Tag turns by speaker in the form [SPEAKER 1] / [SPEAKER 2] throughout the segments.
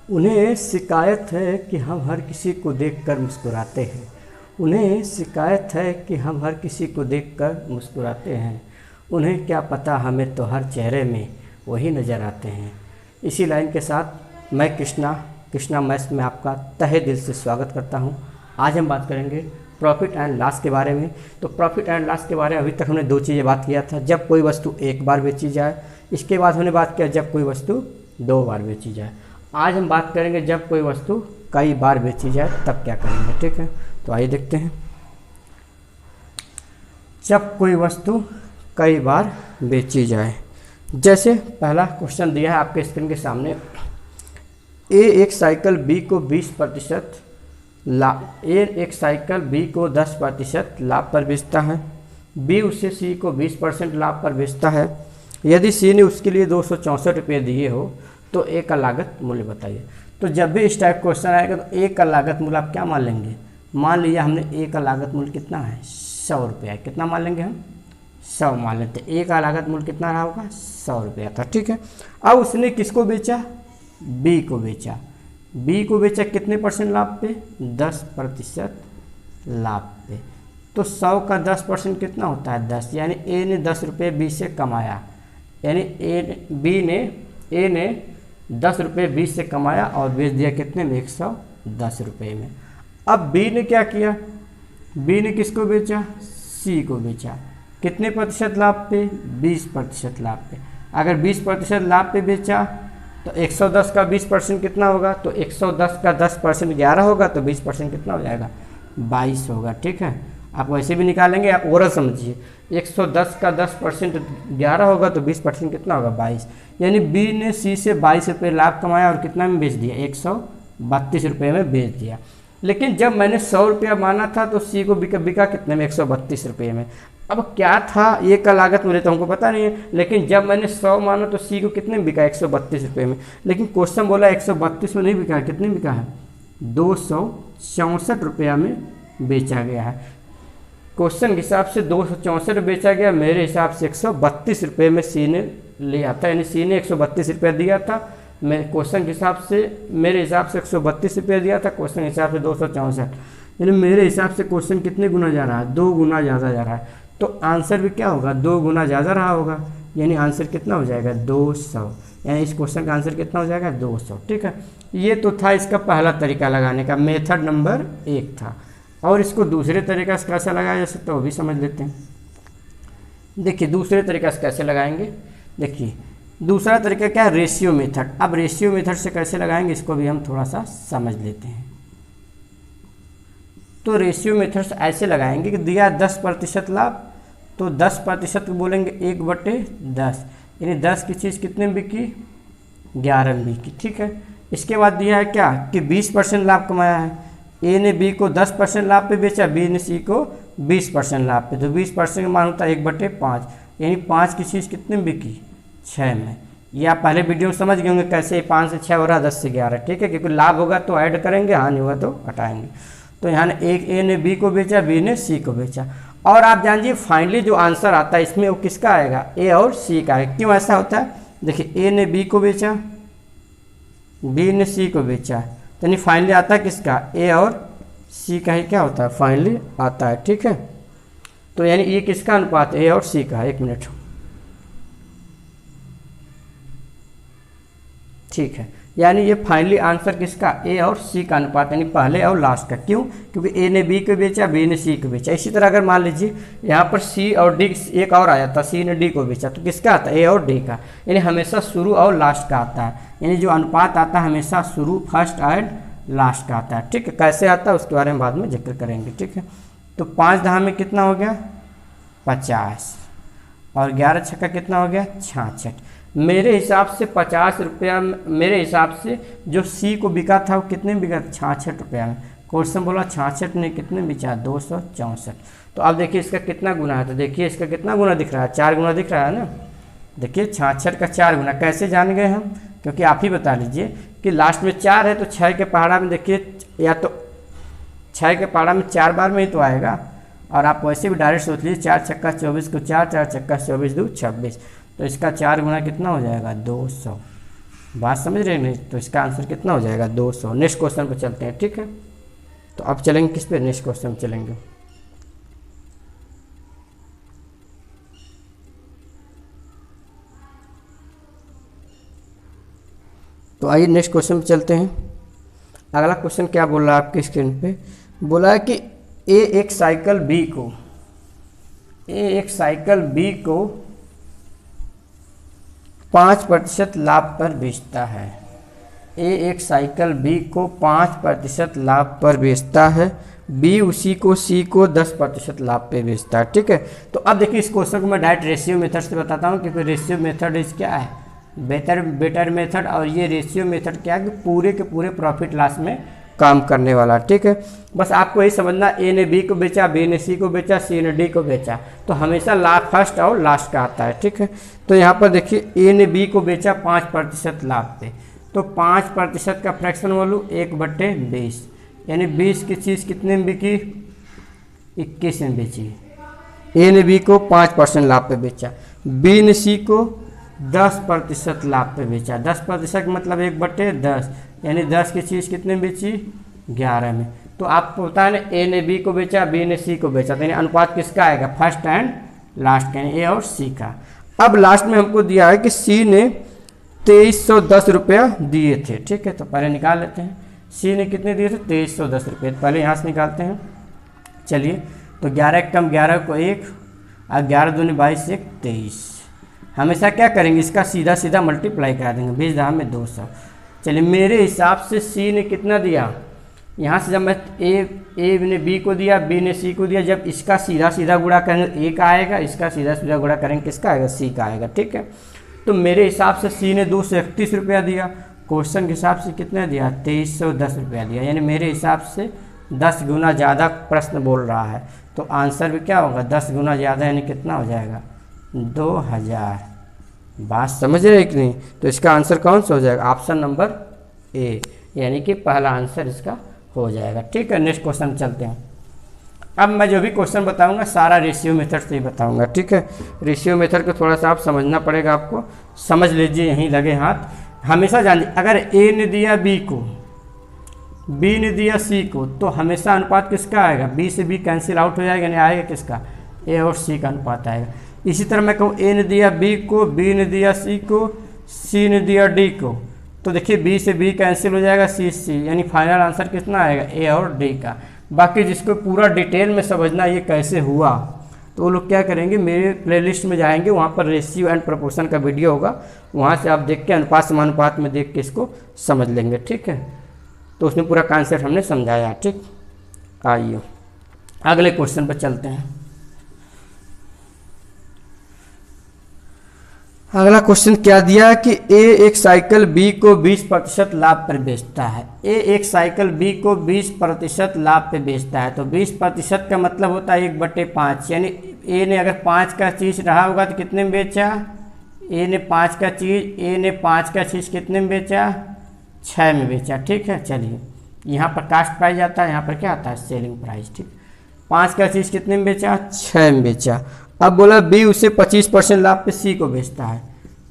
[SPEAKER 1] उन्हें शिकायत है कि हम हर किसी को देखकर मुस्कुराते हैं। उन्हें शिकायत है कि हम हर किसी को देखकर मुस्कुराते हैं। उन्हें क्या पता, हमें तो हर चेहरे में वही नज़र आते हैं। इसी लाइन के साथ मैं कृष्णा मैथ्स में आपका तहे दिल से स्वागत करता हूं। आज हम बात करेंगे प्रॉफिट एंड लॉस के बारे में। तो प्रॉफिट एंड लॉस के बारे में अभी तक हमने दो चीज़ें बात किया था, जब कोई वस्तु एक बार बेची जाए। इसके बाद हमने बात किया जब कोई वस्तु दो बार बेची जाए। आज हम बात करेंगे जब कोई वस्तु कई बार बेची जाए तब क्या करेंगे। ठीक है, तो आइए देखते हैं। जब कोई वस्तु कई बार बेची जाए, जैसे पहला क्वेश्चन दिया है आपके स्क्रीन के सामने। ए एक साइकिल बी को 20% लाभ, ए एक साइकिल बी को 10% लाभ पर बेचता है। बी उसे सी को 20% लाभ पर बेचता है। यदि सी ने उसके लिए 264 रुपये दिए हो तो ए का लागत मूल्य बताइए। तो जब भी इस टाइप क्वेश्चन आएगा तो ए का लागत मूल्य आप क्या मान लेंगे। मान लिया हमने ए का लागत मूल्य कितना है, 100 रुपया। कितना मान लेंगे हम, 100 मान लेते। ए का लागत मूल्य कितना रहा होगा, 100 रुपया था। ठीक है, अब उसने किसको बेचा, बी को बेचा। बी को बेचा कितने % लाभ पे, 10% लाभ पे। तो 100 का 10% कितना होता है, 10। यानी ए ने 10 रुपये बी से कमाया, यानी ए ने 10 रुपये बी से कमाया और बेच दिया कितने में, 110 रुपये में। अब बी ने क्या किया, बी ने किसको बेचा, सी को बेचा। कितने प्रतिशत लाभ पे, 20% लाभ पे। अगर 20% लाभ पे बेचा तो 110 का 20% कितना होगा, तो 110 का 10% 11 होगा, तो 20% कितना हो जाएगा, 22 होगा। ठीक है, आप वैसे भी निकालेंगे, आप ओरल समझिए। 110 का 10% 11 होगा तो 20% कितना होगा, 22। यानी बी ने सी से 22 रुपये लाभ कमाया और कितना में बेच दिया, 132 रुपये में बेच दिया। लेकिन जब मैंने 100 रुपया माना था तो सी को बिका कितने में, 132 रुपये में। अब क्या था ए का लागत मुझे तो हमको पता नहीं है, लेकिन जब मैंने 100 माना तो सी को कितने में बिका, 132 रुपये में। लेकिन क्वेश्चन बोला 132 में नहीं बिका है, कितने बिका है, 264 रुपया में बेचा गया है। क्वेश्चन के हिसाब से 264 बेचा गया, मेरे हिसाब से 132 रुपये में सी ने लिया था। यानी सी ने 132 रुपया दिया था, मैं क्वेश्चन के हिसाब से, मेरे हिसाब से 132 रुपया दिया था, क्वेश्चन के हिसाब से 264। यानी मेरे हिसाब से क्वेश्चन कितने गुना जा रहा है, 2 गुना ज़्यादा जा रहा है। तो आंसर भी क्या होगा, 2 गुना ज़्यादा रहा होगा। यानी आंसर कितना हो जाएगा, 200। यानी इस क्वेश्चन का आंसर कितना हो जाएगा, 200। ठीक है, ये तो था इसका पहला तरीका लगाने का, मेथड नंबर 1 था। और इसको दूसरे तरीका से कैसे लगाया जा सकता है वो भी समझ लेते हैं। देखिए दूसरे तरीका से कैसे लगाएंगे। देखिए दूसरा तरीका क्या है, रेशियो मेथड। अब रेशियो मेथड से कैसे लगाएंगे इसको भी हम थोड़ा सा समझ लेते हैं। तो रेशियो मेथड से ऐसे लगाएंगे कि दिया 10% लाभ, तो 10% को बोलेंगे 1/10। यानी 10 की चीज़ कितने में बिकी, 11 में बिकी। ठीक है, इसके बाद दिया है क्या कि 20% लाभ कमाया है। ए ने बी को 10% लाभ पे बेचा, बी ने सी को 20% लाभ पे। तो 20% का मान होता है 1/5। यानी 5 की चीज़ कितने में बिकी, 6 में। ये आप पहले वीडियो में समझ गए होंगे कैसे 5 से 6 हो रहा है, 10 से 11। ठीक है, क्योंकि लाभ होगा तो ऐड करेंगे, हानि होगा तो घटाएंगे। तो यहाँ एक ए ने बी को बेचा, बी ने सी को बेचा। और आप जानिए फाइनली जो आंसर आता है इसमें वो किसका आएगा, ए और सी का आएगा। क्यों ऐसा होता है, देखिए ए ने बी को बेचा, बी ने सी को बेचा, तो यानी फाइनली आता है किसका, ए और सी का ही क्या होता है, फाइनली आता है। ठीक है, तो यानी ये किसका अनुपात, ए और सी का। 1 मिनट। ठीक है, यानी ये फाइनली आंसर किसका, ए और सी का अनुपात, यानी पहले और लास्ट का। क्यों, क्योंकि ए ने बी को बेचा, बी ने सी को बेचा। इसी तरह अगर मान लीजिए यहाँ पर सी और डी एक और आया था, सी ने डी को बेचा, तो किसका आता है, ए और डी का। यानी हमेशा शुरू और लास्ट का आता है। यानी जो अनुपात आता है हमेशा शुरू, फर्स्ट एंड लास्ट का आता है। ठीक है, कैसे आता है उसके बारे में बाद में जिक्र करेंगे। ठीक है, तो 5 दहा में कितना हो गया, 50। और 11 छक्का कितना हो गया, 66। मेरे हिसाब से 50 रुपया, मेरे हिसाब से जो सी को बिका था वो कितने में बिका, 66 रुपया में। क्वेश्चन बोला 66 ने कितने बेचा, 264। तो अब देखिए इसका कितना गुना है, तो देखिए इसका कितना गुना दिख रहा है, 4 गुना दिख रहा है ना। देखिए 66 का 4 गुना कैसे जान गए हम, क्योंकि आप ही बता लीजिए कि लास्ट में 4 है तो 6 के पहाड़ा में देखिए, या तो 6 के पहाड़ा में 4 बार में ही तो आएगा। और आप वैसे भी डायरेक्ट सोच लीजिए, 4 छक्का 24 को 4, 4 छक्का 24 2 26। तो इसका 4 गुना कितना हो जाएगा, 200। बात समझ रहे हैं नहीं? तो इसका आंसर कितना हो जाएगा 200। नेक्स्ट क्वेश्चन पर चलते हैं, ठीक है। तो अब चलेंगे किस पे, नेक्स्ट क्वेश्चन चलेंगे। तो आइए नेक्स्ट क्वेश्चन पे चलते हैं। अगला क्वेश्चन क्या बोल रहा है आपकी स्क्रीन पे, बोला है कि एक साइकिल बी को 5% लाभ पर बेचता है। एक साइकिल बी को 5% लाभ पर बेचता है, बी उसी को सी को 10% लाभ पे बेचता है, ठीक है। तो अब देखिए इस क्वेश्चन को मैं डायरेक्ट रेशियो मेथड से बताता हूँ, क्योंकि रेशियो मेथड इस क्या है, बेटर मेथड, और ये रेशियो मेथड क्या है कि पूरे के पूरे प्रॉफिट लॉस में काम करने वाला, ठीक है। बस आपको यही समझना, ए ने बी को बेचा, बी ने सी को बेचा, सी ने डी को बेचा, तो हमेशा लाभ फर्स्ट और लास्ट का आता है, ठीक है। तो यहाँ पर देखिए ए ने बी को बेचा 5% लाभ पे, तो 5% का फ्रैक्शन वैल्यू 1/20, यानी 20 की चीज़ कितने में बिकी, 21 में बेची। ए ने बी को 5% लाभ पे बेचा, बी ने सी को 10% लाभ पे बेचा। 10% मतलब 1/10, यानी 10 की चीज़ कितने में बेची, 11 में। तो आपको पता है ना, ए ने बी को बेचा, बी ने सी को बेचा, तो यानी अनुपात किसका आएगा, फर्स्ट एंड लास्ट का, यानी ए और सी का। अब लास्ट में हमको दिया है कि सी ने 2310 रुपया दिए थे, ठीक है। तो पहले निकाल लेते हैं, सी ने कितने दिए थे, 2310 रुपये। पहले यहाँ से निकालते हैं, चलिए। तो 11 कम 11 को 1, और 11 दूनी 22, 1 23। हमेशा क्या करेंगे, इसका सीधा सीधा मल्टीप्लाई करा देंगे, 20 10 में 200। चलिए मेरे हिसाब से सी ने कितना दिया, यहाँ से जब मैं ए ने बी को दिया, बी ने सी को दिया, जब इसका सीधा सीधा गुणा करेंगे ए का आएगा, इसका सीधा सीधा गुणा करेंगे किसका आएगा, सी का आएगा, ठीक है। तो मेरे हिसाब से सी ने 231 रुपया दिया, क्वेश्चन के हिसाब से कितना दिया, 2310 रुपया दिया, यानी मेरे हिसाब से 10 गुना ज़्यादा प्रश्न बोल रहा है। तो आंसर भी क्या होगा, 10 गुना ज़्यादा, यानी कितना हो जाएगा, 2000। बात समझ रहे कि नहीं? तो इसका आंसर कौन सा हो जाएगा, ऑप्शन नंबर ए, यानी कि पहला आंसर इसका हो जाएगा, ठीक है। नेक्स्ट क्वेश्चन चलते हैं। अब मैं जो भी क्वेश्चन बताऊंगा सारा रेशियो मेथड से ही बताऊंगा, ठीक है। रेशियो मेथड को थोड़ा सा आप समझना पड़ेगा, आपको समझ लीजिए, यहीं लगे हाथ। हमेशा जानिए, अगर ए ने दिया बी को, बी ने दिया सी को, तो हमेशा अनुपात किसका आएगा, बी से बी कैंसिल आउट हो जाएगा, यानी आएगा किसका, ए और सी का अनुपात आएगा। इसी तरह मैं कहूँ ए ने दिया बी को, बी ने दिया सी को, सी ने दिया डी को, तो देखिए बी से बी कैंसिल हो जाएगा, सी, यानी फाइनल आंसर कितना आएगा, ए और डी का। बाकी जिसको पूरा डिटेल में समझना ये कैसे हुआ, तो वो लोग क्या करेंगे, मेरे प्लेलिस्ट में जाएंगे, वहाँ पर रेशियो एंड प्रोपोर्शन का वीडियो होगा, वहाँ से आप देख के अनुपात समानुपात में देख के इसको समझ लेंगे, ठीक है। तो उसमें पूरा कॉन्सेप्ट हमने समझाया, ठीक। आइए अगले क्वेश्चन पर चलते हैं। अगला क्वेश्चन क्या दिया है कि ए एक साइकिल बी को 20% लाभ पर बेचता है। ए एक साइकिल बी को 20% लाभ पे बेचता है, तो 20% का मतलब होता है 1/5, यानी ए ने अगर 5 का चीज़ रहा होगा तो कितने में बेचा, ए ने 5 का चीज़ कितने में बेचा, 6 में बेचा, ठीक है। चलिए यहाँ पर कास्ट प्राइस आता है, यहाँ पर क्या आता है, सेलिंग प्राइस, ठीक। 5 का चीज़ कितने में बेचा, 6 में बेचा। अब बोला बी उसे 25% लाभ पे सी को बेचता है,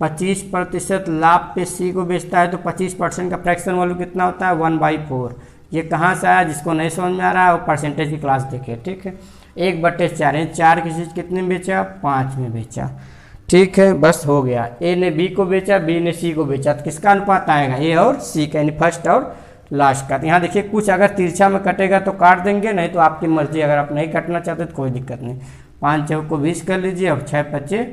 [SPEAKER 1] 25% लाभ पे सी को बेचता है, तो 25% का फ्रैक्शन वैल्यू कितना होता है, 1/4। ये कहाँ से आया, जिसको नहीं समझ में आ रहा है वो परसेंटेज की क्लास देखे, ठीक है। 1/4, यानी 4 की चीज़ कितने में बेचा, 5 में बेचा, ठीक है। बस हो गया, ए ने बी को बेचा, बी ने सी को बेचा, तो किसका अनुपात आएगा, ए और सी का, यानी फर्स्ट और लास्ट का। तो यहाँ देखिए कुछ अगर तिरछा में कटेगा तो काट देंगे, नहीं तो आपकी मर्जी, अगर आप नहीं काटना चाहते तो कोई दिक्कत नहीं। 5 चौक को 20 कर लीजिए, और 6 5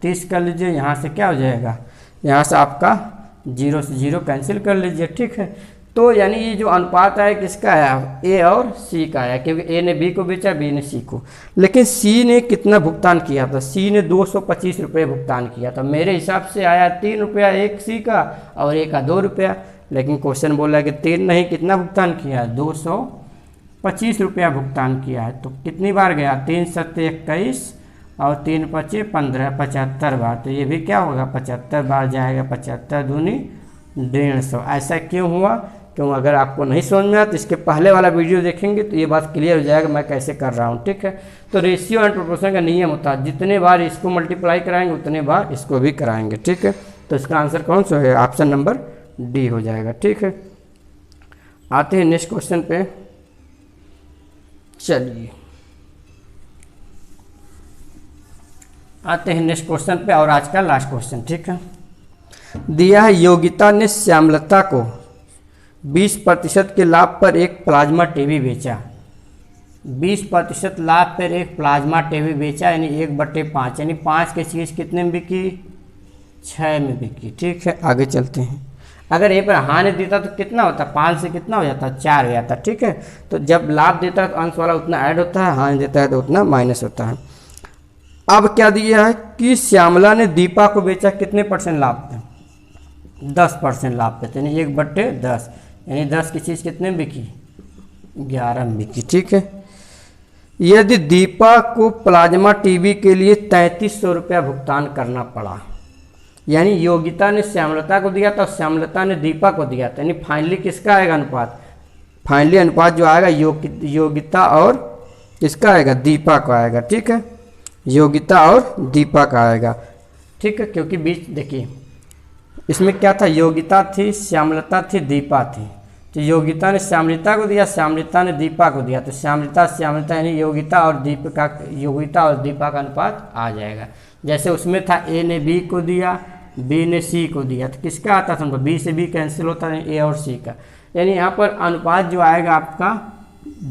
[SPEAKER 1] 30 कर लीजिए। यहाँ से क्या हो जाएगा, यहाँ से आपका 0 से 0 कैंसिल कर लीजिए, ठीक है। तो यानी ये जो अनुपात आया किसका आया, ए और सी का आया, क्योंकि ए ने बी को बेचा, बी ने सी को। लेकिन सी ने कितना भुगतान किया था, सी ने 225 रुपये भुगतान किया था। मेरे हिसाब से आया 3 रुपया एक सी का और ए का 2 रुपया, लेकिन क्वेश्चन बोला है कि 3 नहीं, कितना भुगतान किया, 225 रुपया भुगतान किया है। तो कितनी बार गया, 3 7 21 और 3 5 15, 75 बार। तो ये भी क्या होगा, 75 बार जाएगा, 75 दूनी 150। ऐसा क्यों हुआ, क्यों अगर आपको नहीं समझ में आया तो इसके पहले वाला वीडियो देखेंगे तो ये बात क्लियर हो जाएगा मैं कैसे कर रहा हूँ, ठीक है। तो रेशियो एंड प्रोपोर्शन का नियम होता है, जितने बार इसको मल्टीप्लाई कराएंगे उतने बार इसको भी कराएंगे, ठीक है। तो इसका आंसर कौन सा है? ऑप्शन नंबर डी हो जाएगा। ठीक है, आते हैं नेक्स्ट क्वेश्चन पे। चलिए आते हैं नेक्स्ट क्वेश्चन पे और आज का लास्ट क्वेश्चन। ठीक है, दिया है योगिता ने श्यामलता को 20% के लाभ पर एक प्लाज्मा टीवी बेचा। 20% लाभ पर एक प्लाज्मा टीवी बेचा, यानी 1/5, यानी 5 की चीज़ कितने में बिकी? 6 में बिकी। ठीक है, आगे चलते हैं। अगर ए पर हानि देता तो कितना होता? 5 से कितना हो जाता? 4 हो जाता। ठीक है, तो जब लाभ देता है तो अंश वाला उतना ऐड होता है, हानि देता है तो उतना माइनस होता है। अब क्या दिया है कि श्यामला ने दीपा को बेचा कितने % लाभ पे? 10% लाभ पे, यानी 1/10, यानी 10 की चीज़ कितने में बिकी? 11 में बिकी। ठीक है, यदि दीपा को प्लाज्मा टीवी के लिए 3300 रुपया भुगतान करना पड़ा, यानी योगिता ने श्यामलता को दिया था, श्यामलता ने दीपा को दिया था, यानी फाइनली किसका आएगा अनुपात? फाइनली अनुपात जो आएगा योगिता और किसका आएगा? दीपा का आएगा। ठीक है, योगिता और दीपा का आएगा। ठीक है, क्योंकि बीच देखिए इसमें क्या था? योगिता थी, श्यामलता थी, दीपा थी। तो योगिता ने श्यामलता को दिया, श्यामलता ने दीपा को दिया, तो श्यामलता यानी योगिता और दीपा का अनुपात आ जाएगा। जैसे उसमें था ए ने बी को दिया, बी ने सी को दिया, तो किसका आता था? बी से बी कैंसिल होता है, ए और सी का, यानी यहाँ पर अनुपात जो आएगा आपका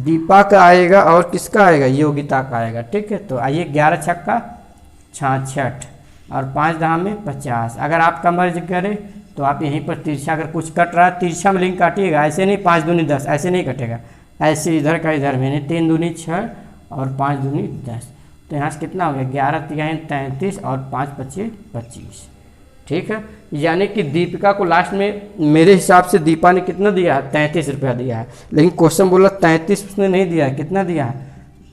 [SPEAKER 1] दीपा का आएगा और किसका आएगा? योगिता का आएगा। ठीक है, तो आइए 11 छक्का 66 और 5 दहा में 50। अगर आपका मर्ज करे तो आप यहीं पर तिरछा, अगर कुछ कट रहा है तिरछा में लिंक काटिएगा, ऐसे नहीं 5 दूनी 10, ऐसे नहीं कटेगा, ऐसे इधर का इधर में, यानी 3 दूनी 6 और 5 दूनी 10। तो यहाँ से कितना हो गया? 11 तिहाई 33 और 5 पच्चीस 25। ठीक है, यानी कि दीपिका को लास्ट में मेरे हिसाब से दीपा ने कितना दिया है? 33 रुपया दिया है, लेकिन क्वेश्चन बोला 33 उसने नहीं दिया है। कितना दिया है?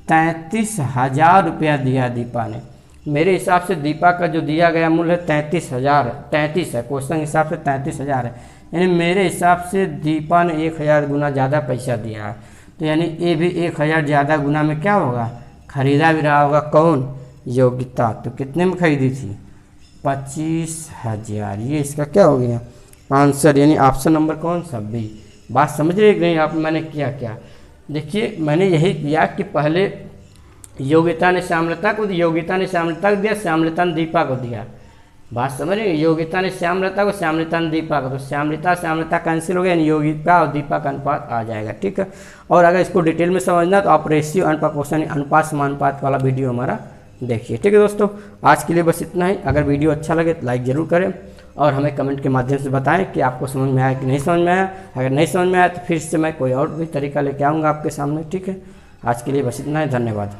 [SPEAKER 1] 33,000 रुपया दिया दीपा ने। मेरे हिसाब से दीपा का जो दिया गया मूल्य है 33,000, 33 है, क्वेश्चन के हिसाब से 33,000 है, यानी मेरे हिसाब से दीपा ने 1000 गुना ज़्यादा पैसा दिया है। तो यानी ये भी 1000 ज़्यादा गुना में क्या होगा? खरीदा भी रहा होगा। कौन? योगिता। तो कितने में खरीदी थी? 25,000। ये इसका क्या हो गया? आंसर, यानी ऑप्शन नंबर कौन सा? बी। बात समझ रहे नहीं आप? मैंने किया क्या? देखिए मैंने यही किया कि पहले योगिता ने श्यामलता को दिया, योगिता ने श्यामलता को दिया, श्यामलता ने दीपा को दिया। बात समझ रहे? योगिता ने श्यामलता को, श्यामलता ने दीपा को, तो श्यामलता कैंसिल हो गया, यानी योगिता और दीपा का अनुपात आ जाएगा। ठीक है, और अगर इसको डिटेल में समझना तो आप रेशियो एंड प्रोपोर्शन, अनुपात समानुपात वाला वीडियो हमारा देखिए। ठीक है दोस्तों, आज के लिए बस इतना ही। अगर वीडियो अच्छा लगे तो लाइक ज़रूर करें और हमें कमेंट के माध्यम से बताएं कि आपको समझ में आया कि नहीं समझ में आया। अगर नहीं समझ में आया तो फिर से मैं कोई और भी तरीका लेके आऊँगा आपके सामने। ठीक है, आज के लिए बस इतना ही। धन्यवाद।